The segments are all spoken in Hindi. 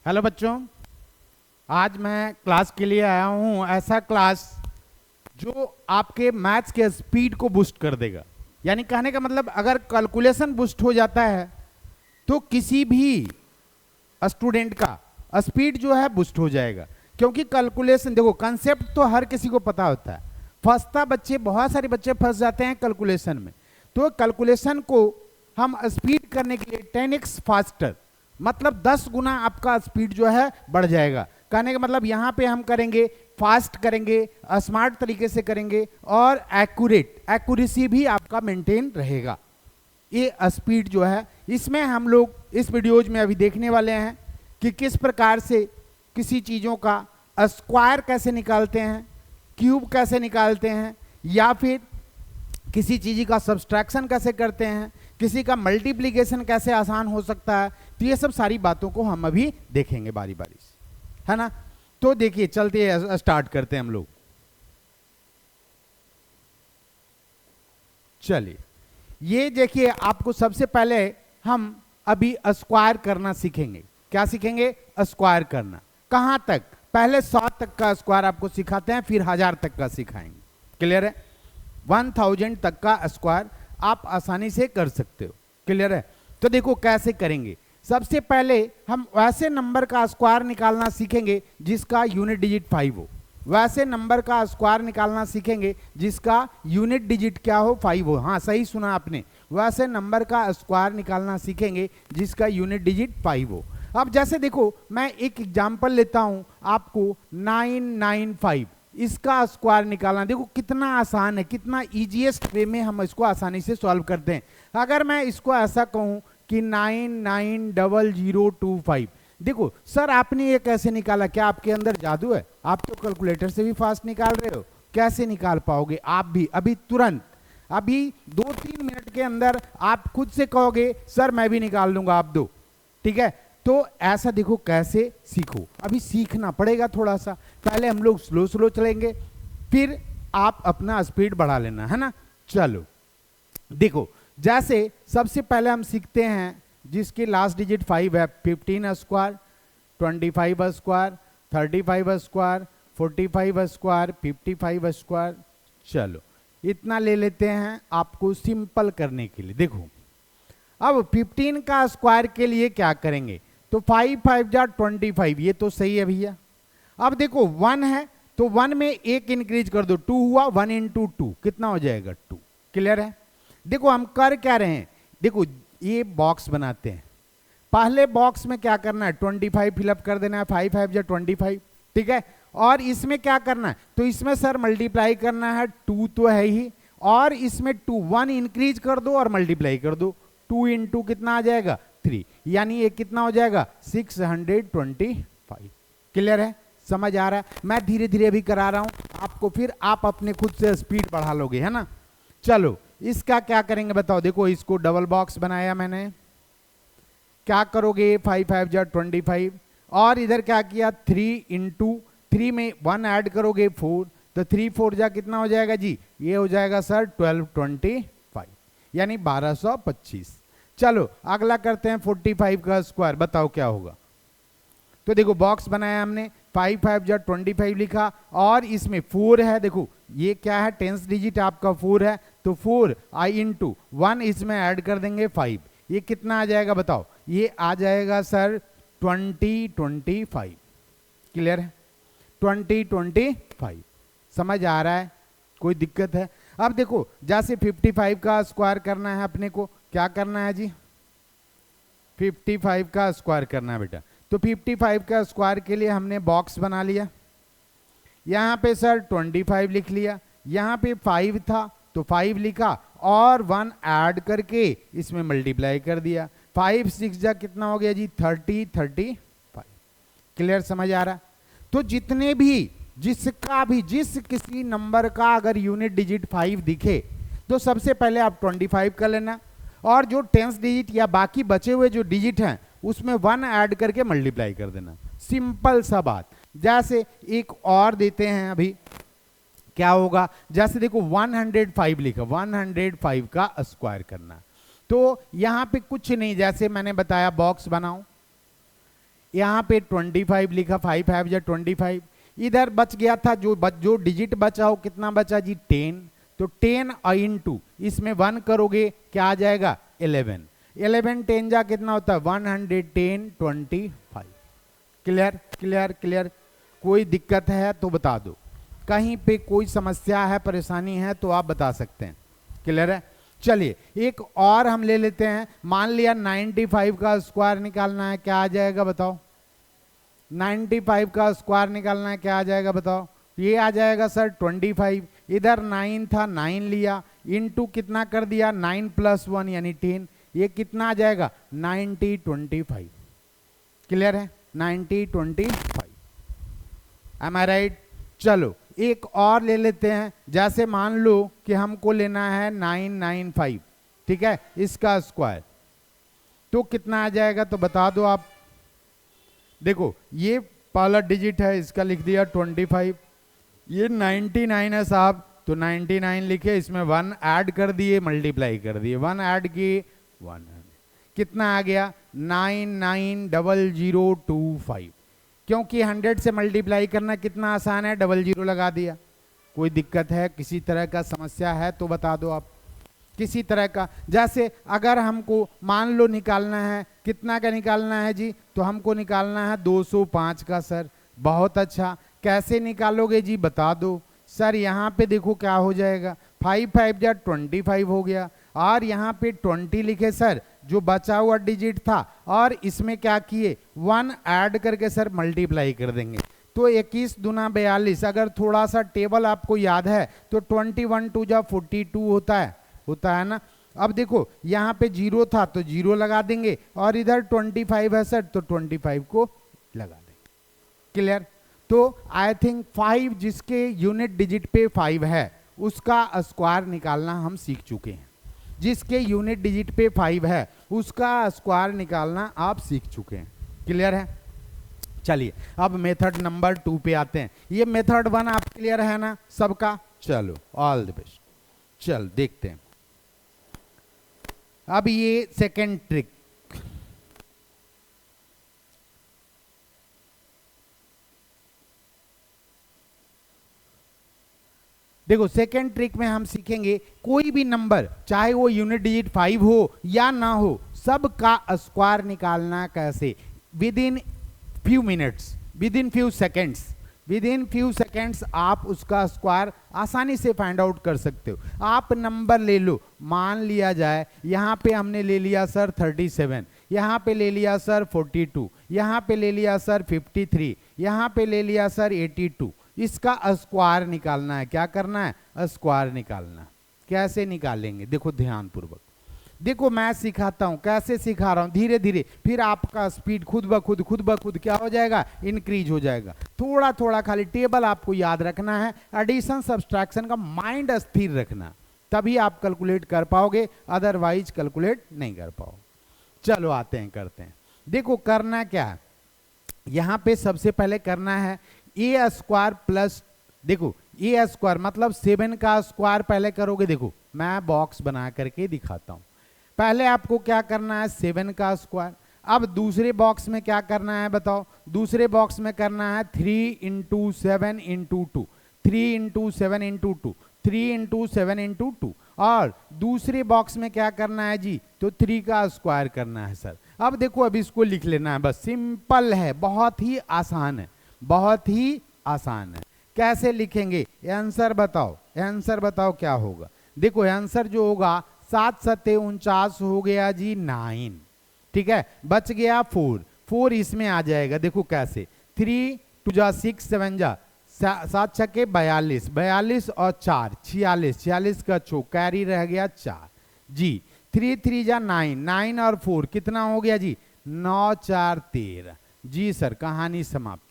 हेलो बच्चों, आज मैं क्लास के लिए आया हूं। ऐसा क्लास जो आपके मैथ्स के स्पीड को बूस्ट कर देगा। यानी कहने का मतलब, अगर कैलकुलेशन बूस्ट हो जाता है तो किसी भी स्टूडेंट का स्पीड जो है बूस्ट हो जाएगा। क्योंकि कैलकुलेशन, देखो, कंसेप्ट तो हर किसी को पता होता है। फंसता बच्चे, बहुत सारे बच्चे फंस जाते हैं कैलकुलेशन में। तो कैलकुलेशन को हम स्पीड करने के लिए 10x फास्टर, मतलब 10 गुना आपका स्पीड जो है बढ़ जाएगा। कहने का मतलब यहाँ पे हम करेंगे, फास्ट करेंगे, स्मार्ट तरीके से करेंगे और एक्यूरेसी भी आपका मेंटेन रहेगा। ये स्पीड जो है, इसमें हम लोग इस वीडियोज में अभी देखने वाले हैं कि किस प्रकार से किसी चीज़ों का स्क्वायर कैसे निकालते हैं, क्यूब कैसे निकालते हैं, या फिर किसी चीज़ का सब्सट्रैक्शन कैसे करते हैं, किसी का मल्टीप्लिकेशन कैसे आसान हो सकता है। तो ये सब सारी बातों को हम अभी देखेंगे बारी बारी से, है ना। तो देखिए, चलते स्टार्ट करते हैं हम लोग। चलिए, ये देखिए, आपको सबसे पहले हम अभी स्क्वायर करना सीखेंगे। क्या सीखेंगे? स्क्वायर करना। कहां तक? पहले 100 तक का स्क्वायर आपको सिखाते हैं, फिर 1000 तक का सिखाएंगे। क्लियर है? 1000 तक का स्क्वायर आप आसानी से कर सकते हो। क्लियर है? तो देखो कैसे करेंगे। सबसे पहले हम वैसे नंबर का स्क्वायर निकालना सीखेंगे जिसका यूनिट डिजिट 5 हो। वैसे नंबर का स्क्वायर निकालना सीखेंगे जिसका यूनिट डिजिट क्या हो? 5 हो। हाँ, सही सुना आपने। वैसे नंबर का स्क्वायर निकालना सीखेंगे जिसका यूनिट डिजिट 5 हो। अब जैसे देखो, मैं एक एग्जांपल लेता हूं आपको, 995, इसका स्क्वायर निकालना। देखो कितना आसान है, कितना इजीएस्ट वे में हम इसको आसानी से सॉल्व करते हैं। अगर मैं इसको ऐसा कहूं कि 990025, देखो सर आपने ये कैसे निकाला? क्या आपके अंदर जादू है? आप तो कैलकुलेटर से भी फास्ट निकाल रहे हो, कैसे निकाल पाओगे? आप भी अभी तुरंत, अभी 2-3 मिनट के अंदर आप खुद से कहोगे सर मैं भी निकाल लूंगा, आप दो। ठीक है? तो ऐसा देखो कैसे सीखो। अभी सीखना पड़ेगा थोड़ा सा। पहले हम लोग स्लो स्लो चलेंगे, फिर आप अपना स्पीड बढ़ा लेना, है ना। चलो देखो, जैसे सबसे पहले हम सीखते हैं जिसकी लास्ट डिजिट 5 है, 15 square, 25 square, 35 square, 45 square, 55 square. चलो इतना ले लेते हैं आपको सिंपल करने के लिए। देखो अब 15 का स्क्वायर के लिए क्या करेंगे? तो 5 5 जा 25, ये तो सही है भैया। अब देखो 1 है तो 1 में एक इंक्रीज कर दो, 2 हुआ, 1 इंटू 2 कितना हो जाएगा? 2। क्लियर है? देखो हम कर क्या रहे हैं, देखो ये बॉक्स बनाते हैं। पहले बॉक्स में क्या करना है? 25 फिलअप कर देना है, 5 5 जा 25। ठीक है? और इसमें क्या करना है? तो इसमें सर मल्टीप्लाई करना है, 2 तो है ही, और इसमें 2 1 इंक्रीज कर दो और मल्टीप्लाई कर दो। 2 इंटू कितना आ जाएगा? 3, यानी ये कितना हो जाएगा? 625। क्लियर है? समझ आ रहा है? मैं धीरे धीरे अभी करा रहा हूं आपको, फिर आप अपने खुद से स्पीड बढ़ा लोगे, है ना। चलो इसका क्या करेंगे बताओ। देखो इसको डबल बॉक्स बनाया मैंने। क्या करोगे? 5 5 जा 25, और इधर क्या किया? 3 इंटू 3 में 1 ऐड करोगे 4, तो 3 4 जा कितना हो जाएगा जी? ये हो जाएगा सर 1225, यानी 1225। चलो अगला करते हैं 45 का स्क्वायर, बताओ क्या होगा। तो देखो बॉक्स बनाया हमने, 5 5 जा 25 लिखा, और इसमें 4 है। देखो ये क्या है? 10th डिजिट आपका 4 है, तो 4 आई इंटू 1 इसमें ऐड कर देंगे 5, ये कितना आ जाएगा बताओ? ये आ जाएगा सर 2025। क्लियर है? 2025। समझ आ रहा है? कोई दिक्कत है? अब देखो जैसे 55 का स्क्वायर करना है अपने को, क्या करना है जी? 55 का स्क्वायर करना है बेटा। तो 55 का स्क्वायर के लिए हमने बॉक्स बना लिया। यहाँ पे सर 25 लिख लिया, यहाँ पे 5 था तो 5 लिखा, और 1 ऐड करके इसमें मल्टीप्लाई कर दिया। 5 6 जा कितना हो गया जी? 35। क्लियर? समझ आ रहा? तो जितने भी, जिसका भी, जिस किसी नंबर का अगर यूनिट डिजिट 5 दिखे तो सबसे पहले आप 25 कर लेना, और जो 10th डिजिट या बाकी बचे हुए जो डिजिट हैं उसमें 1 ऐड करके मल्टीप्लाई कर देना। सिंपल सा बात। जैसे एक और देते हैं अभी, क्या होगा? जैसे देखो 105 लिखा, 105 का स्क्वायर करना। तो यहां पे कुछ नहीं, जैसे मैंने बताया बॉक्स बनाओ, यहाँ पे 25 लिखा, 5 5 या 25। इधर बच गया था जो डिजिट बचा हो, कितना बचा जी 10। तो 10 इंटू इसमें 1 करोगे क्या आ जाएगा 11। 11 10 जा कितना होता है 110 25। Clear clear clear. कोई दिक्कत है तो बता दो, कहीं पे कोई समस्या है, परेशानी है तो आप बता सकते हैं। क्लियर है। चलिए एक और हम ले लेते हैं। मान लिया 95 का स्क्वायर निकालना है, क्या आ जाएगा बताओ। 95 का स्क्वायर निकालना है, क्या आ जाएगा बताओ। ये आ जाएगा सर 25। इधर 9 था, 9 लिया, इनटू कितना कर दिया 9 + 1 यानी 10। ये कितना आ जाएगा 90 25। क्लियर है 90 25। एम आई राइट। चलो एक और ले लेते हैं। जैसे मान लो कि हमको लेना है 995, ठीक है, इसका स्क्वायर, तो कितना आ जाएगा तो बता दो आप। देखो ये पहला डिजिट है, इसका लिख दिया 25। ये 99 है साहब, तो 99 लिखे, इसमें 1 ऐड कर दिए, मल्टीप्लाई कर दिए, 1 ऐड किए 1। कितना आ गया 990025। क्योंकि 100 से मल्टीप्लाई करना कितना आसान है, 00 लगा दिया। कोई दिक्कत है, किसी तरह का समस्या है तो बता दो आप, किसी तरह का। जैसे अगर हमको मान लो निकालना है, कितना का निकालना है जी, तो हमको निकालना है 205 का। सर बहुत अच्छा, कैसे निकालोगे जी बता दो। सर यहाँ पे देखो क्या हो जाएगा, 5 5 जा 25 हो गया, और यहाँ पे 20 लिखे सर, जो बचा हुआ डिजिट था, और इसमें क्या किए 1 ऐड करके सर मल्टीप्लाई कर देंगे। तो 21 दूना 42। अगर थोड़ा सा टेबल आपको याद है तो 21 2 जा 42 होता है ना। अब देखो यहाँ पे 0 था तो 0 लगा देंगे, और इधर 25 है सर तो 25 को लगा देंगे। क्लियर। तो आई थिंक 5 जिसके यूनिट डिजिट पे 5 है उसका स्क्वायर निकालना हम सीख चुके हैं। जिसके यूनिट डिजिट पे 5 है उसका स्क्वायर निकालना आप सीख चुके हैं। क्लियर है। चलिए अब मेथड नंबर 2 पे आते हैं। ये मेथड 1 आप क्लियर है ना सबका। चलो ऑल द बेस्ट। चल देखते हैं अब ये सेकेंड ट्रिक। देखो सेकेंड ट्रिक में हम सीखेंगे कोई भी नंबर, चाहे वो यूनिट डिजिट 5 हो या ना हो, सब का स्क्वायर निकालना कैसे with in few minutes, with in few seconds आप उसका स्क्वायर आसानी से फाइंड आउट कर सकते हो। आप नंबर ले लो, मान लिया जाए यहाँ पे हमने ले लिया सर 37, यहाँ पे ले लिया सर 42, यहाँ पे ले लिया सर 53, यहाँ पे ले लिया सर 82। इसका स्क्वायर निकालना है। क्या करना है, स्क्वायर निकालना। कैसे निकालेंगे देखो ध्यान पूर्वक। देखो मैं सिखाता हूं, कैसे सिखा रहा हूं धीरे धीरे, फिर आपका स्पीड खुद ब खुद क्या हो जाएगा, इंक्रीज हो जाएगा। थोड़ा थोड़ा खाली टेबल आपको याद रखना है, एडिशन सब्सट्रैक्शन का माइंड स्थिर रखना, तभी आप कैलकुलेट कर पाओगे, अदरवाइज कैलकुलेट नहीं कर पाओगे। चलो आते हैं करते हैं। देखो करना क्या है, यहां पे सबसे पहले करना है ए स्क्वायर प्लस, देखो ए स्क्वायर मतलब 7 का स्क्वायर पहले करोगे। देखो मैं बॉक्स बना करके दिखाता हूं। पहले आपको क्या करना है 7 का स्क्वायर। अब दूसरे बॉक्स में क्या करना है बताओ, दूसरे बॉक्स में करना है 3 × 7 × 2, 3 × 7 × 2, 3 × 7 × 2, और दूसरे बॉक्स में क्या करना है जी, तो 3 का स्क्वायर करना है सर। अब देखो अब इसको लिख लेना है, बस सिंपल है, बहुत ही आसान है, बहुत ही आसान है। कैसे लिखेंगे आंसर बताओ, आंसर बताओ क्या होगा। देखो आंसर जो होगा 7 7 49 हो गया जी 9, ठीक है, बच गया 4, 4 इसमें आ जाएगा। देखो कैसे 3 2 जा 6 7 जा 7 6 42, 42 और 4 46, 46 का छो कैरी रह गया 4 जी। 3 3 जा 9, 9 और 4 कितना हो गया जी 9 4 13 जी सर। कहानी समाप्त,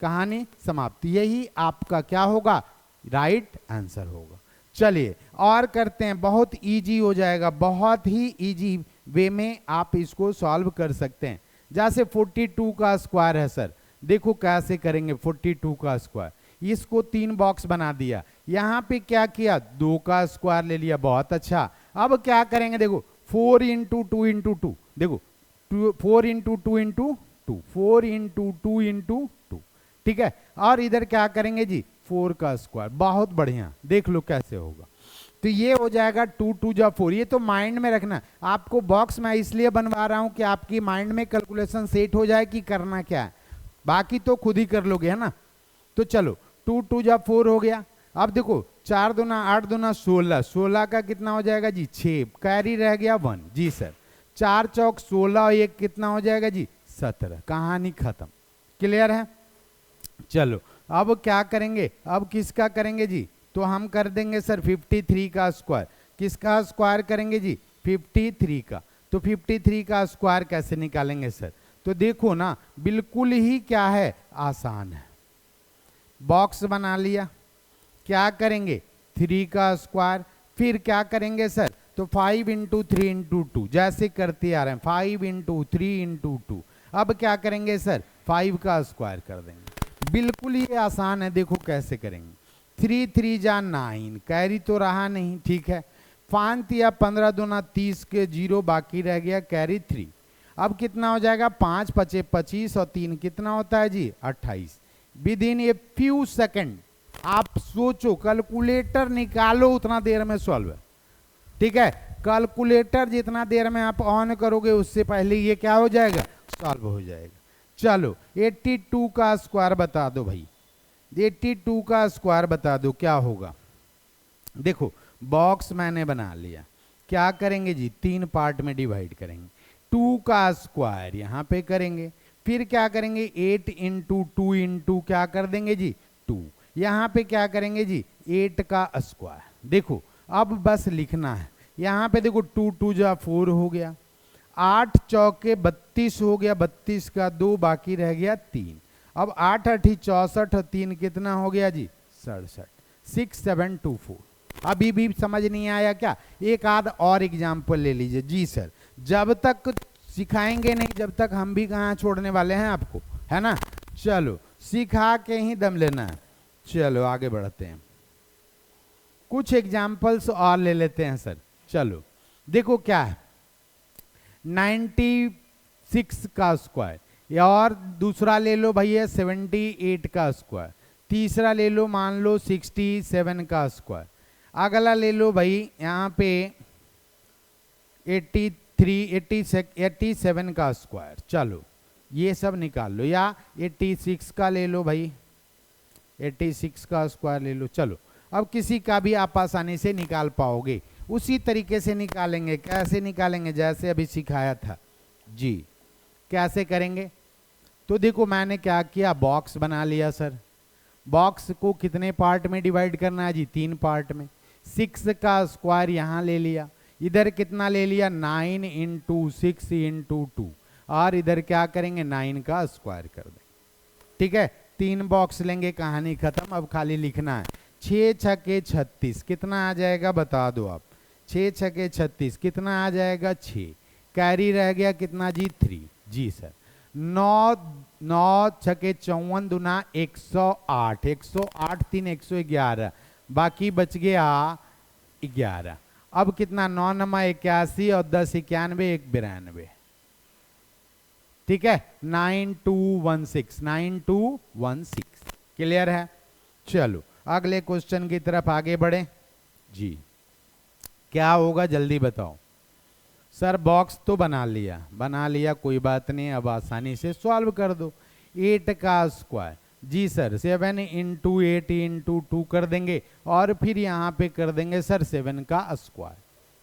कहानी समाप्त। यही आपका क्या होगा, राइट आंसर होगा। चलिए और करते हैं, बहुत इजी हो जाएगा, बहुत ही इजी वे में आप इसको सॉल्व कर सकते हैं। जैसे 42 का स्क्वायर है सर, देखो कैसे करेंगे 42 का स्क्वायर। इसको 3 बॉक्स बना दिया, यहाँ पे क्या किया 2 का स्क्वायर ले लिया, बहुत अच्छा। अब क्या करेंगे देखो 4 × 2 × 2, देखो 4 × 2 × 2, 4 इंटू 2 इंटू 2, ठीक है। और इधर क्या करेंगे जी, 4 का स्क्वायर। बहुत बढ़िया, देख लो कैसे होगा। तो ये हो जाएगा 2 2 जा 4। ये तो माइंड में रखना, आपको बॉक्स में इसलिए बनवा रहा हूं कि आपकी माइंड में कैलकुलेशन सेट हो जाए कि करना क्या है, बाकी तो खुद ही कर लोगे, है ना। तो चलो 2 2 जा 4 हो गया। अब देखो 4 दूना 8 दूना 16, 16 का कितना हो जाएगा जी 6, कैरी रह गया 1। जी सर, 4 चौक 16 और 1 कितना हो जाएगा जी 17। कहानी खत्म। क्लियर है। चलो अब क्या करेंगे, अब किसका करेंगे जी, तो हम कर देंगे सर 53 का स्क्वायर। किसका स्क्वायर करेंगे जी, 53 का। तो 53 का स्क्वायर कैसे निकालेंगे सर, तो देखो ना बिल्कुल ही क्या है, आसान है। बॉक्स बना लिया, क्या करेंगे 3 का स्क्वायर, फिर क्या करेंगे सर, तो 5 इंटू 3 इंटू 2 जैसे करते आ रहे हैं, 5 इंटू 3 इंटू 2। अब क्या करेंगे सर, 5 का स्क्वायर कर देंगे। बिल्कुल ही आसान है, देखो कैसे करेंगे। 3 3 जा 9, कैरी तो रहा नहीं, ठीक है। 5 या 15 दूना 30 के 0 बाकी रह गया, कैरी 3। अब कितना हो जाएगा, 5 पचे 25 और 3 कितना होता है जी 28। With in a few second आप सोचो, कैलकुलेटर निकालो उतना देर में सॉल्व है, ठीक है। कैलकुलेटर जितना देर में आप ऑन करोगे उससे पहले ये क्या हो जाएगा, सॉल्व हो जाएगा। चलो 82 का स्क्वायर बता दो भाई, 82 का स्क्वायर बता दो क्या होगा। देखो बॉक्स मैंने बना लिया, क्या करेंगे जी 3 पार्ट में डिवाइड करेंगे। 2 का स्क्वायर यहां पे करेंगे, फिर क्या करेंगे 8 इंटू 2 इंटू क्या कर देंगे जी 2। यहां पे क्या करेंगे जी 8 का स्क्वायर। देखो अब बस लिखना है, यहां पे देखो 2 2 जा 4 हो गया, 8 चौके 32 हो गया, 32 का 2 बाकी रह गया 3। अब 8 8 64 और 3 कितना हो गया जी 67। 6 7 2 4। अभी भी समझ नहीं आया क्या, एक आध और एग्जाम्पल ले लीजिए। जी सर, जब तक सिखाएंगे नहीं जब तक हम भी कहाँ छोड़ने वाले हैं आपको, है ना। चलो सिखा के ही दम लेना है। चलो आगे बढ़ते हैं, कुछ एग्जाम्पल्स और ले लेते हैं सर। चलो देखो क्या है, 96 का स्क्वायर, और दूसरा ले लो भैया 78 का स्क्वायर, तीसरा ले लो मान लो 67 का स्क्वायर, अगला ले लो भाई यहाँ पे 87 का स्क्वायर। चलो ये सब निकाल लो, या 86 का ले लो भाई, 86 का स्क्वायर ले लो। चलो अब किसी का भी आप आसानी से निकाल पाओगे, उसी तरीके से निकालेंगे। कैसे निकालेंगे, जैसे अभी सिखाया था जी। कैसे करेंगे, तो देखो मैंने क्या किया, बॉक्स बना लिया सर। बॉक्स को कितने पार्ट में डिवाइड करना है जी, 3 पार्ट में। 6 का स्क्वायर यहाँ ले लिया, इधर कितना ले लिया 9 इंटू 6 इंटू 2, और इधर क्या करेंगे 9 का स्क्वायर कर देंगे, ठीक है। 3 बॉक्स लेंगे, कहानी खत्म। अब खाली लिखना है 6 छके 36 कितना आ जाएगा बता दो आप, 6 छके 36 कितना आ जाएगा 6, कैरी रह गया कितना जी 3। जी सर, 9 9 छके 54 दूना 108, 108 3 111, बाकी बच गया 11। अब कितना 9 नमा 81 और 10 91 1 92, ठीक है। 9216, 9216। क्लियर है। चलो अगले क्वेश्चन की तरफ आगे बढ़े जी। क्या होगा जल्दी बताओ सर, बॉक्स तो बना लिया कोई बात नहीं, अब आसानी से सॉल्व कर दो। 8 का स्क्वायर, जी सर 7 इंटू 8 इंटू 2 कर देंगे, और फिर यहाँ पे कर देंगे सर 7 का स्क्वायर।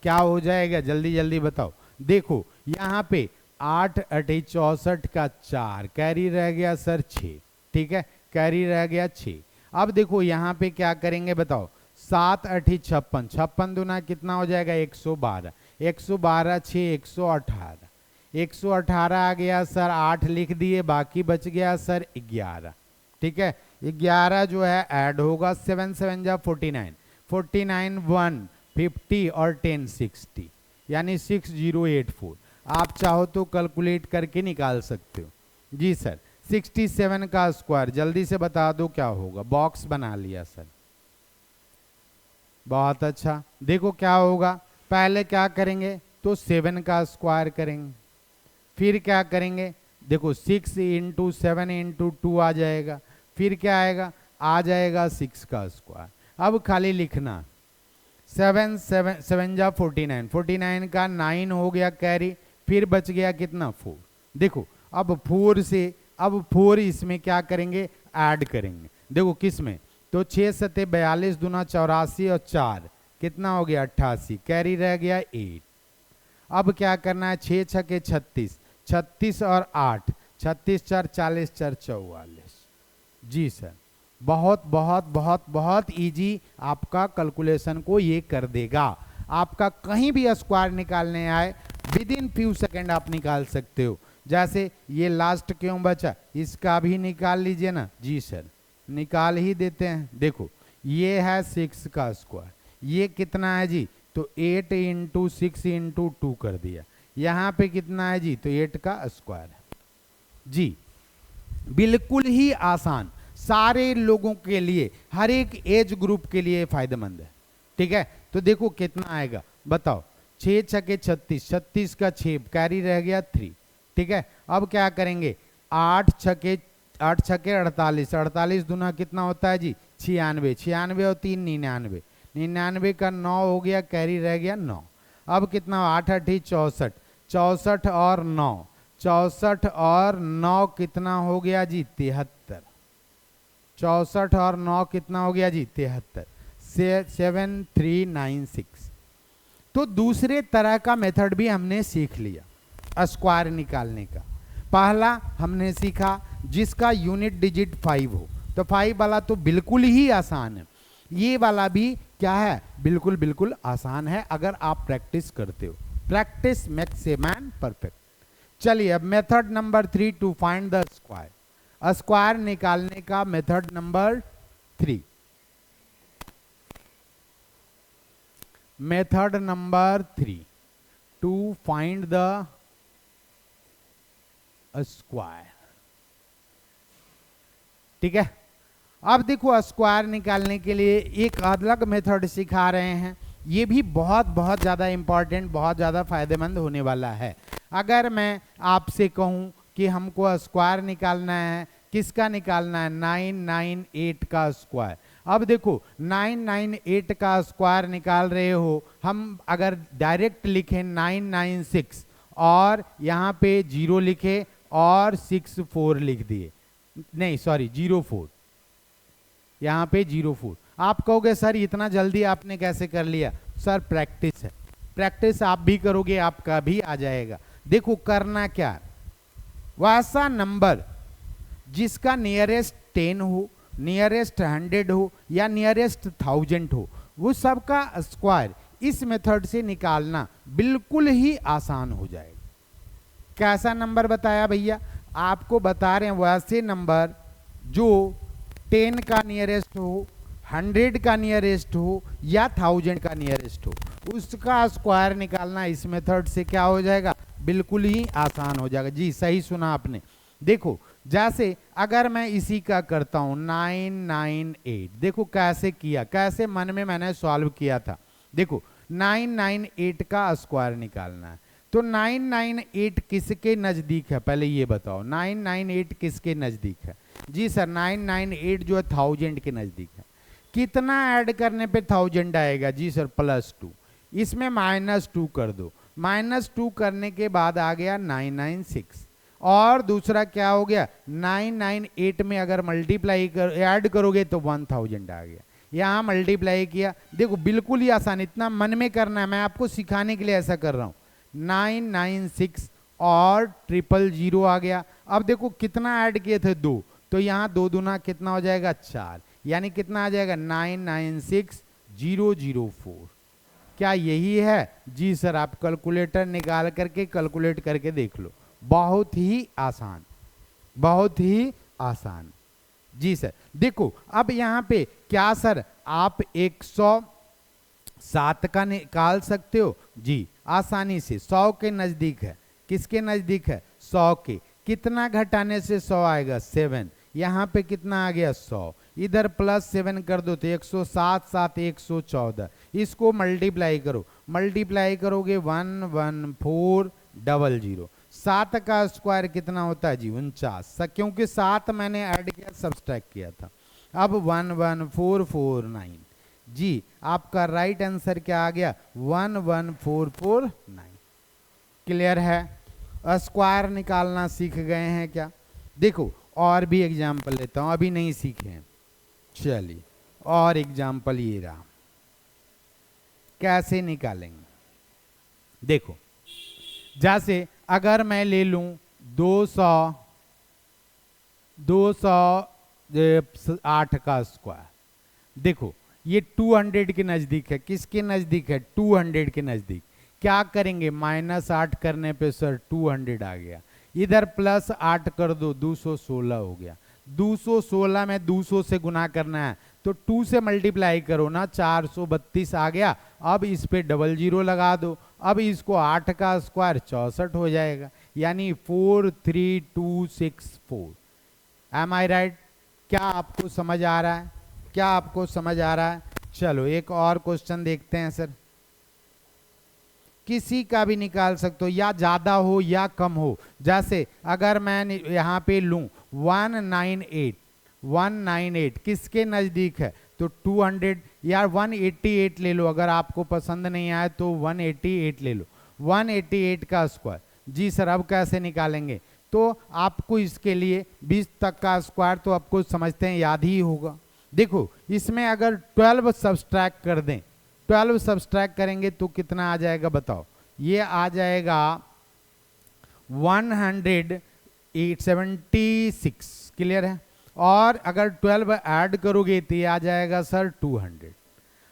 क्या हो जाएगा जल्दी जल्दी बताओ। देखो यहाँ पे 8 8 64 का 4, कैरी रह गया सर 6, ठीक है, कैरी रह गया 6। अब देखो यहाँ पे क्या करेंगे बताओ, 7 8 56, 56 दूना कितना हो जाएगा 112, 112 6 118, 118 आ गया सर, 8 लिख दिए, बाकी बच गया सर 11, ठीक है। 11 जो है ऐड होगा, 7 7 जा 49, 49 1 50 और 10 60, यानी 6084। आप चाहो तो कैलकुलेट करके निकाल सकते हो। जी सर, 67 का स्क्वायर जल्दी से बता दो क्या होगा। बॉक्स बना लिया सर, बहुत अच्छा। देखो क्या होगा, पहले क्या करेंगे तो 7 का स्क्वायर करेंगे, फिर क्या करेंगे देखो 6 इंटू 7 इंटू 2 आ जाएगा, फिर क्या आएगा, आ जाएगा 6 का स्क्वायर। अब खाली लिखना 7 7 7 जा 49, 49 का 9 हो गया कैरी, फिर बच गया कितना 4। देखो अब 4 से, अब 4 इसमें क्या करेंगे, ऐड करेंगे। देखो किस में, तो 6 सते 42 दूना 84 और 4 कितना हो गया 88, कैरी रह गया 8। अब क्या करना है, 6 छके 36, 36 और 8, 36 4 40 4 44। जी सर, बहुत बहुत बहुत बहुत इजी आपका कैलकुलेशन को ये कर देगा। आपका कहीं भी स्क्वायर निकालने आए विद इन फ्यू सेकेंड आप निकाल सकते हो। जैसे ये लास्ट क्यों बचा, इसका भी निकाल लीजिए ना। जी सर, निकाल ही देते हैं। देखो ये है 6 का स्क्वायर, ये कितना है जी, तो 8 इंटू 6 इंटू 2 कर दिया। यहाँ पे कितना है जी, तो 8 का स्क्वायर है। जी बिल्कुल ही आसान, सारे लोगों के लिए, हर एक एज ग्रुप के लिए फायदेमंद है। ठीक है, तो देखो कितना आएगा बताओ, 6 छके 36, 36 का 6 कैरी रह गया 3। ठीक है, अब क्या करेंगे, 8 छके 48, 48 दूना कितना होता है जी 96, 96 और 3 99, 99 का 9 हो गया, कैरी रह गया 9। अब कितना, 8 8 64, 64 और 9, 64 और 9 कितना हो गया जी 73, 64 और 9 कितना हो गया जी 73, 7396। तो दूसरे तरह का मेथड भी हमने सीख लिया स्क्वायर निकालने का। पहला हमने सीखा जिसका यूनिट डिजिट 5 हो, तो 5 वाला तो बिल्कुल ही आसान है। ये वाला भी क्या है, बिल्कुल बिल्कुल आसान है अगर आप प्रैक्टिस करते हो। Practice makes a man perfect. चलिए अब method number 3 to find the square. Square निकालने का method number 3। Method number 3 to find the square. ठीक है, अब देखो स्क्वायर निकालने के लिए एक अलग मेथड सिखा रहे हैं। ये भी बहुत बहुत ज़्यादा इंपॉर्टेंट, बहुत ज़्यादा फायदेमंद होने वाला है। अगर मैं आपसे कहूँ कि हमको स्क्वायर निकालना है, किसका निकालना है, 998 का स्क्वायर। अब देखो 998 का स्क्वायर निकाल रहे हो, हम अगर डायरेक्ट लिखें 996 और यहाँ पे 0 लिखे और 64 लिख दिए, नहीं सॉरी 04, यहाँ पे 04। आप कहोगे सर इतना जल्दी आपने कैसे कर लिया, सर प्रैक्टिस है। प्रैक्टिस आप भी करोगे आपका भी आ जाएगा। देखो करना क्या है, वैसा नंबर जिसका नियरेस्ट 10 हो, नियरेस्ट 100 हो या नियरेस्ट 1000 हो, वो सबका स्क्वायर इस मेथड से निकालना बिल्कुल ही आसान हो जाएगा। कैसा नंबर बताया भैया, आपको बता रहे हैं वैसे नंबर जो 10 का नियरेस्ट हो, 100 का नियरेस्ट हो या 1000 का नियरेस्ट हो, उसका स्क्वायर निकालना इस मेथड से क्या हो जाएगा, बिल्कुल ही आसान हो जाएगा। जी सही सुना आपने। देखो जैसे अगर मैं इसी का करता हूं 998, देखो कैसे किया, कैसे मन में मैंने सॉल्व किया था। देखो 998 का स्क्वायर निकालना है, तो 998 किसके नजदीक है, पहले ये बताओ 998 किसके नजदीक है। जी सर 998 जो है 1000 के नजदीक है। कितना ऐड करने पे 1000 आएगा, जी सर +2, इसमें -2 कर दो, -2 करने के बाद आ गया 996, और दूसरा क्या हो गया 998 में अगर मल्टीप्लाई कर ऐड करोगे तो 1000 आ गया। यहाँ मल्टीप्लाई किया, देखो बिल्कुल ही आसान, इतना मन में करना है, मैं आपको सिखाने के लिए ऐसा कर रहा हूँ। 996 और 000 आ गया। अब देखो कितना ऐड किए थे 2, तो यहाँ 2 दूना कितना हो जाएगा 4, यानी कितना आ जाएगा 996004। क्या यही है, जी सर आप कैलकुलेटर निकाल करके कैलकुलेट करके देख लो, बहुत ही आसान, बहुत ही आसान। जी सर देखो अब यहाँ पे क्या सर आप 107 का निकाल सकते हो, जी आसानी से, 100 के नजदीक है। किसके नजदीक है, 100 के। कितना घटाने से 100 आएगा, 7, यहाँ पे कितना आ गया 100, इधर +7 कर दो तो 107 7 114, इसको मल्टीप्लाई करो, मल्टीप्लाई करोगे 11400, 7 का स्क्वायर कितना होता है जी 49, क्योंकि 7 मैंने ऐड किया सब्सट्रैक्ट किया था। अब 11449 जी आपका राइट आंसर क्या आ गया 11449। क्लियर है? स्क्वायर निकालना सीख गए हैं क्या? देखो और भी एग्जाम्पल लेता हूं, अभी नहीं सीखे हैं। चलिए और एग्जाम्पल ये रहा, कैसे निकालेंगे। देखो जैसे अगर मैं ले लूं 208 का स्क्वायर, देखो ये 200 के नजदीक है। किसके नजदीक है? 200 के नजदीक। क्या करेंगे? -8 करने पे सर 200 आ गया, इधर +8 कर दो 216 हो गया। 216 में 200 से गुना करना है तो 2 से मल्टीप्लाई करो ना, 432 आ गया। अब इस पे डबल जीरो लगा दो। अब इसको 8 का स्क्वायर 64 हो जाएगा, यानी 43264। एम आई राइट? क्या आपको समझ आ रहा है? क्या आपको समझ आ रहा है? चलो एक और क्वेश्चन देखते हैं सर। किसी का भी निकाल सकते हो, या ज्यादा हो या कम हो। जैसे अगर मैं यहां पे लूं 198 किसके नजदीक है? तो 200 या 188 ले लो। अगर आपको पसंद नहीं आए तो 188 ले लो। 188 का स्क्वायर जी सर अब कैसे निकालेंगे? तो आपको इसके लिए 20 तक का स्क्वायर तो आपको समझते हैं याद ही होगा। देखो इसमें अगर 12 सब्सट्रैक्ट कर दें, 12 सब्सट्रैक्ट करेंगे तो कितना आ जाएगा बताओ? ये आ जाएगा 176। क्लियर है? और अगर 12 ऐड करोगे तो ये आ जाएगा सर 200।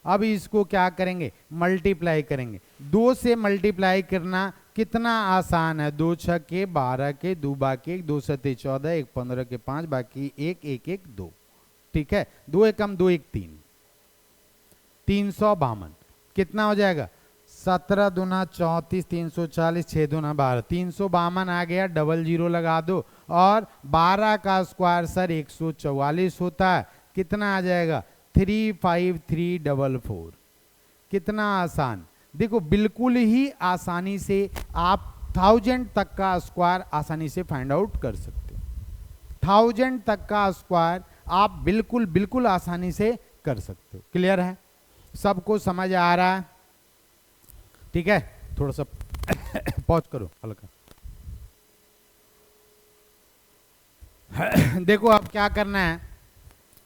अब इसको क्या करेंगे? मल्टीप्लाई करेंगे। 2 से मल्टीप्लाई करना कितना आसान है? 2 6 के 12 के 2 बाकी 1, 2 7 14, 1 15 के 5 बाकी 1 1 1 2। ठीक है? 2 एकम 2 1 3, 352 कितना हो जाएगा? 17 दूना 34, 340, 6 दूना 12, 352 आ गया। डबल जीरो लगा दो। और 12 का स्क्वायर सर 144 होता है। कितना आ जाएगा? 35344। कितना आसान। देखो बिल्कुल ही आसानी से आप 1000 तक का स्क्वायर आसानी से फाइंड आउट कर सकते हो। 1000 तक का स्क्वायर आप बिल्कुल बिल्कुल आसानी से कर सकते हो। क्लियर है? सबको समझ आ रहा है? ठीक है, थोड़ा सा पॉज करो हल्का। देखो अब क्या करना है,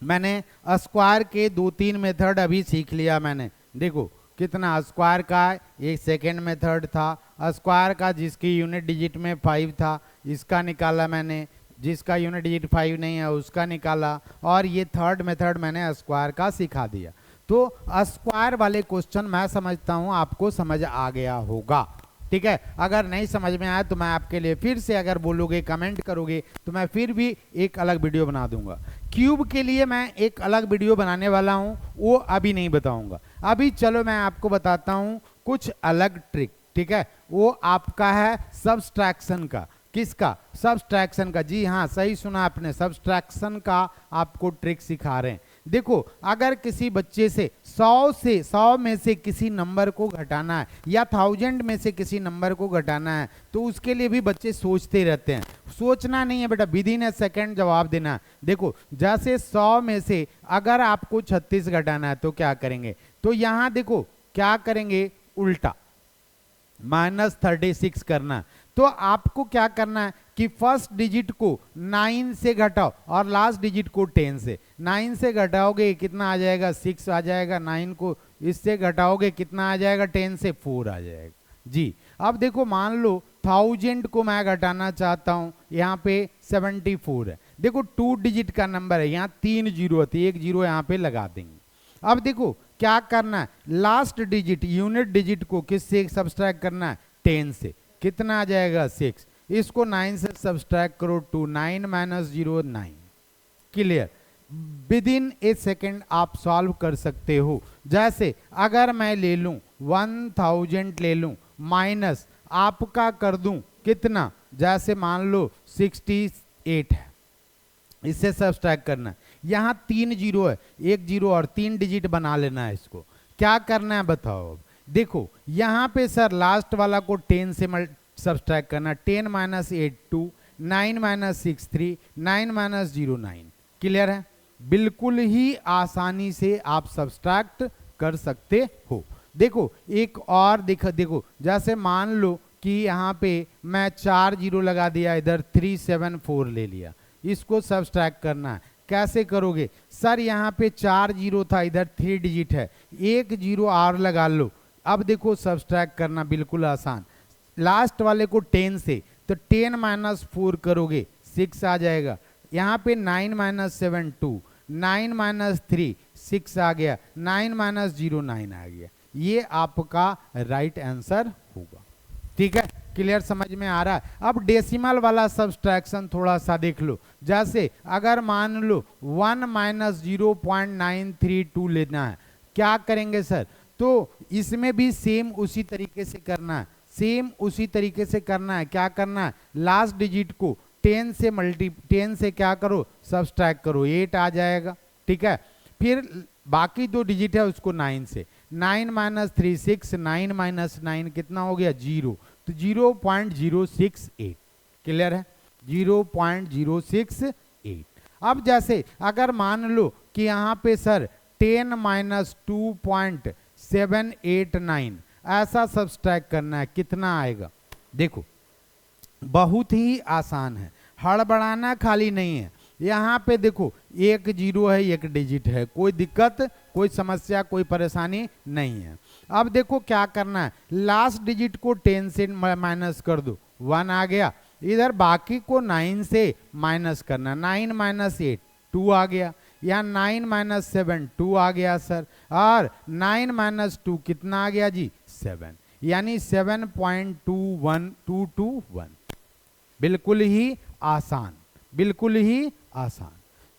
मैंने स्क्वायर के 2-3 मेथड अभी सीख लिया मैंने। देखो कितना स्क्वायर का एक सेकेंड मेथड था, स्क्वायर का जिसकी यूनिट डिजिट में 5 था इसका निकाला मैंने, जिसका यूनिट डिजिट 5 नहीं है उसका निकाला, और ये थर्ड मेथड मैंने स्क्वायर का सिखा दिया। तो स्क्वायर वाले क्वेश्चन मैं समझता हूं आपको समझ आ गया होगा। ठीक है? अगर नहीं समझ में आया तो मैं आपके लिए फिर से, अगर बोलोगे कमेंट करोगे तो मैं फिर भी एक अलग वीडियो बना दूंगा। क्यूब के लिए मैं एक अलग वीडियो बनाने वाला हूं, वो अभी नहीं बताऊंगा। अभी चलो मैं आपको बताता हूं कुछ अलग ट्रिक। ठीक है? वो आपका है सब्सट्रैक्शन का। किसका? सब्सट्रैक्शन का। जी हाँ सही सुना आपने, सब्सट्रैक्शन का आपको ट्रिक सिखा रहे हैं। देखो अगर किसी बच्चे से 100 में से किसी नंबर को घटाना है या 1000 में से किसी नंबर को घटाना है तो उसके लिए भी बच्चे सोचते रहते हैं। सोचना नहीं है बेटा, विद इन ए सेकेंड जवाब देना। देखो जैसे 100 में से अगर आपको 36 घटाना है तो क्या करेंगे? तो यहां देखो क्या करेंगे, उल्टा -36 करना। तो आपको क्या करना है कि फर्स्ट डिजिट को 9 से घटाओ और लास्ट डिजिट को 10 से। 9 से घटाओगे कितना आ जाएगा? 6 आ जाएगा। 9 को इससे घटाओगे कितना आ जाएगा? 10 से 4 आ जाएगा। जी अब देखो मान लो 1000 को मैं घटाना चाहता हूं, यहाँ पे 74 है। देखो 2 डिजिट का नंबर है, यहाँ 3 जीरो होती है, 1 जीरो यहाँ पे लगा देंगे। अब देखो क्या करना है, लास्ट डिजिट यूनिट डिजिट को किससे सब्सट्रैक्ट करना है? 10 से। कितना आ जाएगा? 6। इसको 9 से सब्सट्रैक्ट करो, 2 9 - 0 9। Clear? With in A second आप सॉल्व कर सकते हो। जैसे अगर मैं ले लूं 1000 ले लूं माइनस आपका कर दूं कितना, जैसे मान लो 68 है, इससे सब्सट्रैक्ट करना है। यहां 3 जीरो है, 1 जीरो और 3 डिजिट बना लेना है। इसको क्या करना है बताओ। अब देखो यहां पे सर लास्ट वाला को 10 से सब्सट्रैक्ट करना। 10 माइनस 8 2, 9 माइनस 6 3, 9 माइनस 0 9। क्लियर है? बिल्कुल ही आसानी से आप सब्सट्रैक्ट कर सकते हो। देखो एक और देखो जैसे मान लो कि यहाँ पे मैं 4 जीरो लगा दिया, इधर 374 ले लिया, इसको सब्सट्रैक्ट करना है। कैसे करोगे सर? यहाँ पे 4 जीरो था, इधर 3 डिजिट है, एक जीरो और लगा लो। अब देखो सब्सट्रैक्ट करना बिल्कुल आसान। लास्ट वाले को 10 से, तो 10 माइनस 4 करोगे 6 आ जाएगा। यहाँ पे 9 माइनस 7 2, 9 माइनस 3 6 आ गया, 9 माइनस 0 9 आ गया। ये आपका राइट आंसर होगा। ठीक है, क्लियर, समझ में आ रहा है? अब डेसिमल वाला सब्सट्रैक्शन थोड़ा सा देख लो। जैसे अगर मान लो 1 माइनस 0.932 लेना है, क्या करेंगे सर? तो इसमें भी सेम उसी तरीके से करना है, सेम उसी तरीके से करना है। क्या करना है? लास्ट डिजिट को 10 से क्या करो? सब्सट्रैक्ट करो, 8 आ जाएगा। ठीक है, फिर बाकी 2 डिजिट है उसको 9 से, 9 माइनस 3 6, 9 माइनस 9 कितना हो गया? 0, तो 0.068। क्लियर है? 0.068। अब जैसे अगर मान लो कि यहाँ पे सर 10 माइनस 2.789 ऐसा सब्सट्रैक्ट करना है, कितना आएगा? देखो बहुत ही आसान है, हड़बड़ाना खाली नहीं है। यहाँ पे देखो एक जीरो है, एक डिजिट है, कोई दिक्कत, कोई समस्या, कोई परेशानी नहीं है। अब देखो क्या करना है, लास्ट डिजिट को 10 से माइनस कर दो, 1 आ गया। इधर बाकी को 9 से माइनस करना, 9 माइनस 8 2 आ गया। यहाँ 9 माइनस 7 2 आ गया सर, और 9 माइनस 2 कितना आ गया जी? 7, यानी 7.21221। बिल्कुल ही आसान, बिल्कुल ही आसान।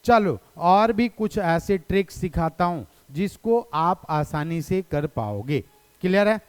चलो और भी कुछ ऐसे ट्रिक्स सिखाता हूं जिसको आप आसानी से कर पाओगे। क्लियर है?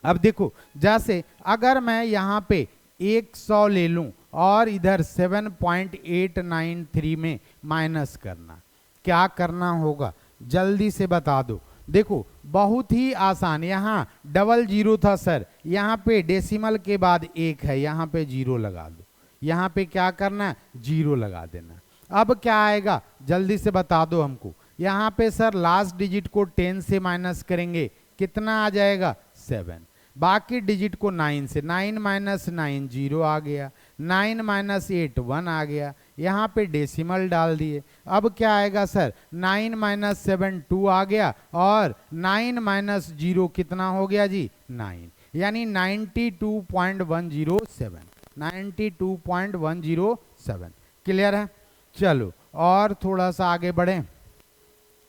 अब देखो जैसे अगर मैं यहाँ पे 100 ले लूं और इधर 7.893 में माइनस करना, क्या करना होगा जल्दी से बता दो। देखो बहुत ही आसान, यहाँ डबल जीरो था सर, यहाँ पे डेसिमल के बाद 1 है, यहाँ पे 0 लगा दो। यहाँ पे क्या करना है? 0 लगा देना। अब क्या आएगा जल्दी से बता दो हमको। यहाँ पे सर लास्ट डिजिट को 10 से माइनस करेंगे, कितना आ जाएगा? 7। बाकी डिजिट को 9 से, 9 माइनस 9 0 आ गया, 9 माइनस 8 1 आ गया। यहाँ पे डेसिमल डाल दिए। अब क्या आएगा सर? 9 माइनस 7 2 आ गया, और 9 माइनस 0 कितना हो गया जी? 9, यानी 92.107, 92.107। क्लियर है? चलो और थोड़ा सा आगे बढ़ें।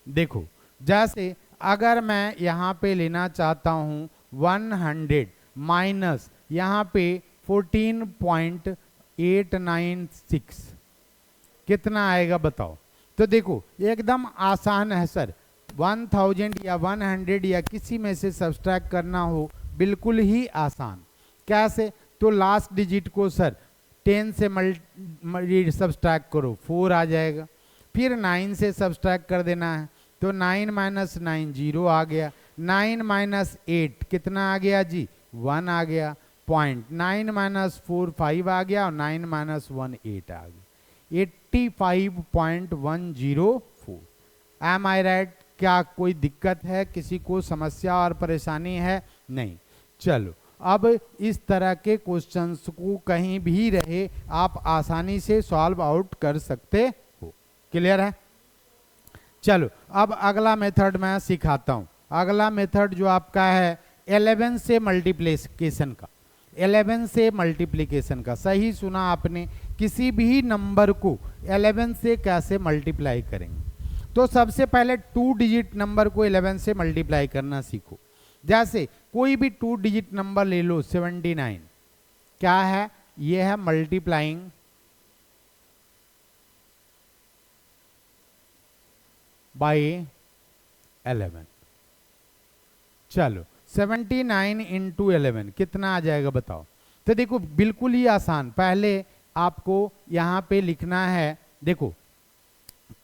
देखो जैसे अगर मैं यहाँ पे लेना चाहता हूँ 100 माइनस यहाँ पे 14.896, कितना आएगा बताओ? तो देखो एकदम आसान है सर, 1000 या 100 या किसी में से सब्सट्रैक्ट करना हो, बिल्कुल ही आसान। कैसे? तो लास्ट डिजिट को सर 10 से सब्सट्रैक्ट करो, 4 आ जाएगा। फिर 9 से सब्सट्रैक्ट कर देना है, तो 9 माइनस 9 0 आ गया, 9 माइनस 8 कितना आ गया जी? 1 आ गया। 9 माइनस 4 5 आ गया, और 9 माइनस 1 8 आ गया, 85.104। एम आई राइट? क्या कोई दिक्कत है, किसी को समस्या और परेशानी है? नहीं। चलो अब इस तरह के क्वेश्चंस को कहीं भी रहे आप आसानी से सॉल्व आउट कर सकते हो। क्लियर है? चलो अब अगला मेथड मैं सिखाता हूं। अगला मेथड जो आपका है 11 से मल्टीप्लिकेशन का, 11 से मल्टीप्लिकेशन का। सही सुना आपने, किसी भी नंबर को 11 से कैसे मल्टीप्लाई करेंगे। तो सबसे पहले 2 डिजिट नंबर को 11 से मल्टीप्लाई करना सीखो। जैसे कोई भी 2 डिजिट नंबर ले लो, 79, क्या है? ये है मल्टीप्लाइंग बाय 11। चलो 79 इंटू 11 कितना आ जाएगा बताओ? तो देखो बिल्कुल ही आसान, पहले आपको यहाँ पे लिखना है, देखो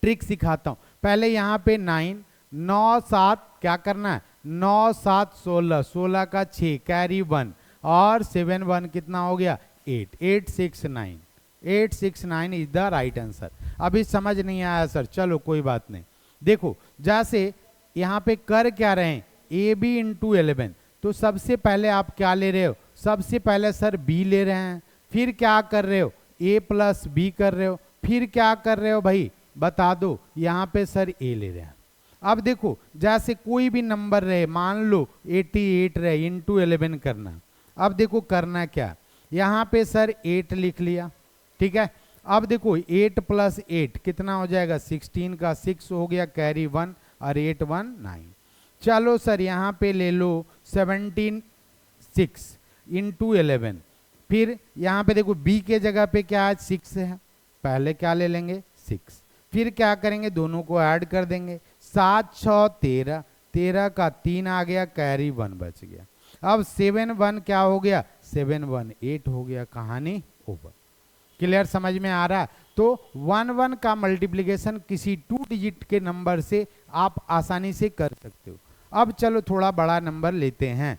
ट्रिक सिखाता हूँ। पहले यहाँ पे 9 9 7 क्या करना है? 9 7 16, 16 का 6 कैरी 1, और 7 1 कितना हो गया 8, 869, 869 इज द राइट आंसर। अभी समझ नहीं आया सर, चलो कोई बात नहीं। देखो जैसे यहाँ पे कर क्या रहे हैं, ए बी इंटू 11, तो सबसे पहले आप क्या ले रहे हो, सबसे पहले सर बी ले रहे हैं, फिर क्या कर रहे हो ए प्लस बी कर रहे हो, फिर क्या कर रहे हो भाई बता दो, यहाँ पे सर ए ले रहे हैं। अब देखो जैसे कोई भी नंबर रहे, मान लो 88 रहे, इंटू 11 करना। अब देखो करना क्या, यहाँ पे सर 8 लिख लिया, ठीक है। अब देखो 8 प्लस 8 कितना हो जाएगा 16 का 6 हो गया, कैरी 1 और 8 1 9। चलो सर यहाँ पे ले लो 17 6 इंटू 11, फिर यहाँ पे देखो b के जगह पे क्या है 6 है, पहले क्या ले लेंगे 6, फिर क्या करेंगे दोनों को ऐड कर देंगे, 7 6 13, 13 का 3 आ गया, कैरी 1 बच गया। अब 7 1 क्या हो गया 7 1 8 हो गया, कहानी ओवर। क्लियर, समझ में आ रहा? तो 1 1 का मल्टीप्लिकेशन किसी 2 डिजिट के नंबर से आप आसानी से कर सकते हो। अब चलो थोड़ा बड़ा नंबर लेते हैं।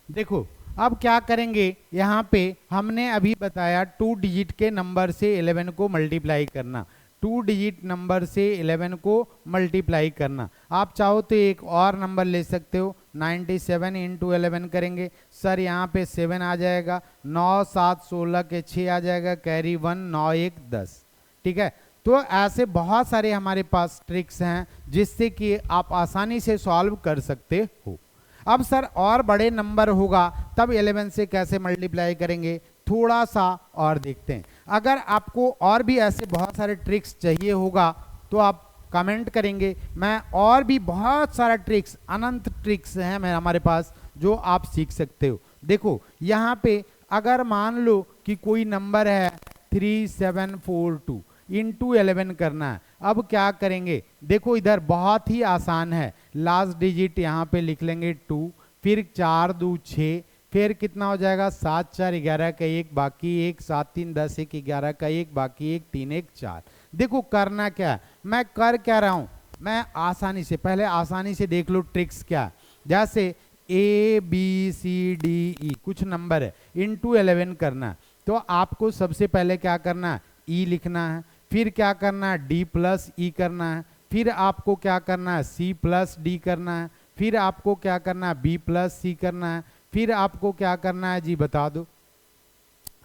देखो अब क्या करेंगे, यहाँ पे हमने अभी बताया 2 डिजिट के नंबर से 11 को मल्टीप्लाई करना, 2 डिजिट नंबर से 11 को मल्टीप्लाई करना। आप चाहो तो एक और नंबर ले सकते हो, 97 इंटू 11 करेंगे, सर यहाँ पे 7 आ जाएगा, 9 7 16 के 6 आ जाएगा, कैरी 1 9 1 10, ठीक है। तो ऐसे बहुत सारे हमारे पास ट्रिक्स हैं जिससे कि आप आसानी से सॉल्व कर सकते हो। अब सर और बड़े नंबर होगा तब 11 से कैसे मल्टीप्लाई करेंगे, थोड़ा सा और देखते हैं। अगर आपको और भी ऐसे बहुत सारे ट्रिक्स चाहिए होगा तो आप कमेंट करेंगे, मैं और भी बहुत सारा ट्रिक्स, अनंत ट्रिक्स हैं मैं हमारे पास जो आप सीख सकते हो। देखो यहाँ पे अगर मान लो कि कोई नंबर है 3742 इंटू 11 करना है, अब क्या करेंगे, देखो इधर बहुत ही आसान है, लास्ट डिजिट यहाँ पे लिख लेंगे 2, फिर 4 2 6, फिर कितना हो जाएगा 7 4 11 का 1 बाकी 1, 7 3 10 1 11 का 1 बाकी 1 3 1 4। देखो करना क्या है, मैं कर क्या रहा हूँ, मैं आसानी से, पहले आसानी से देख लो ट्रिक्स क्या, जैसे A B C D E कुछ नंबर है, इंटू 11 करना, तो आपको सबसे पहले क्या करना है ई लिखना है, फिर क्या करना है डी प्लस ई करना है, फिर आपको क्या करना है सी प्लस डी करना है, फिर आपको क्या करना है बी प्लस सी करना है, फिर आपको क्या करना है जी बता दो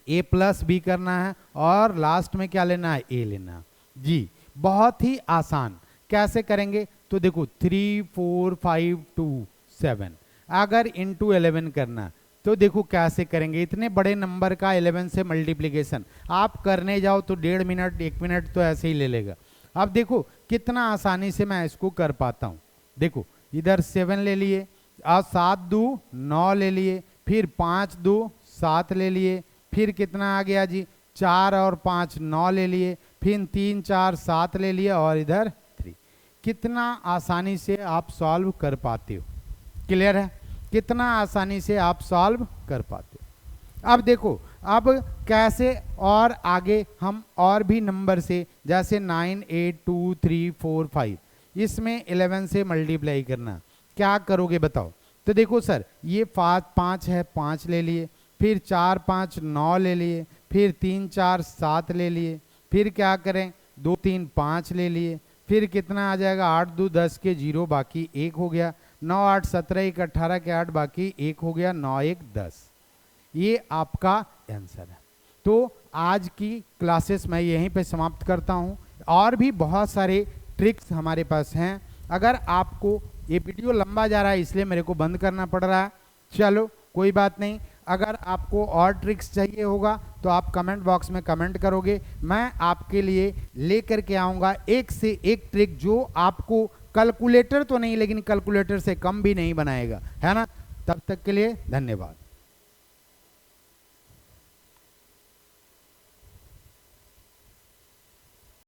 ए प्लस बी करना है, और लास्ट में क्या लेना है ए लेना जी। बहुत ही आसान, कैसे करेंगे तो देखो 3 4 5 2 7, अगर इंटू 11 करना तो देखो कैसे करेंगे, इतने बड़े नंबर का 11 से मल्टीप्लिकेशन आप करने जाओ तो 1.5 मिनट 1 मिनट तो ऐसे ही ले लेगा। अब देखो कितना आसानी से मैं इसको कर पाता हूँ, देखो इधर 7 ले लिए और 7 2 9 ले लिए, फिर 5 2 7 ले लिए, फिर कितना आ गया जी 4 और 5 9 ले लिए, फिर 3 4 7 ले लिए और इधर 3। कितना आसानी से आप सॉल्व कर पाते हो, क्लियर है, कितना आसानी से आप सॉल्व कर पाते हो। अब देखो अब कैसे और आगे हम और भी नंबर से, जैसे 9 8 2 3 4 5, इसमें 11 से मल्टीप्लाई करना, क्या करोगे बताओ। तो देखो सर ये 5 है 5 ले लिए, फिर 4 5 9 ले लिए, फिर 3 4 7 ले लिए, फिर क्या करें 2 3 5 ले लिए, फिर कितना आ जाएगा 8 2 10 के 0 बाकी 1 हो गया, 9 8 17 1 18 के 8 बाकी 1 हो गया, 9 1 10। ये आपका आंसर है। तो आज की क्लासेस मैं यहीं पे समाप्त करता हूँ, और भी बहुत सारे ट्रिक्स हमारे पास हैं। अगर आपको ये वीडियो लंबा जा रहा है इसलिए मेरे को बंद करना पड़ रहा है, चलो कोई बात नहीं। अगर आपको और ट्रिक्स चाहिए होगा तो आप कमेंट बॉक्स में कमेंट करोगे, मैं आपके लिए लेकर के आऊँगा एक से एक ट्रिक जो आपको कैलकुलेटर तो नहीं लेकिन कैलकुलेटर से कम भी नहीं बनाएगा, है ना। तब तक के लिए धन्यवाद।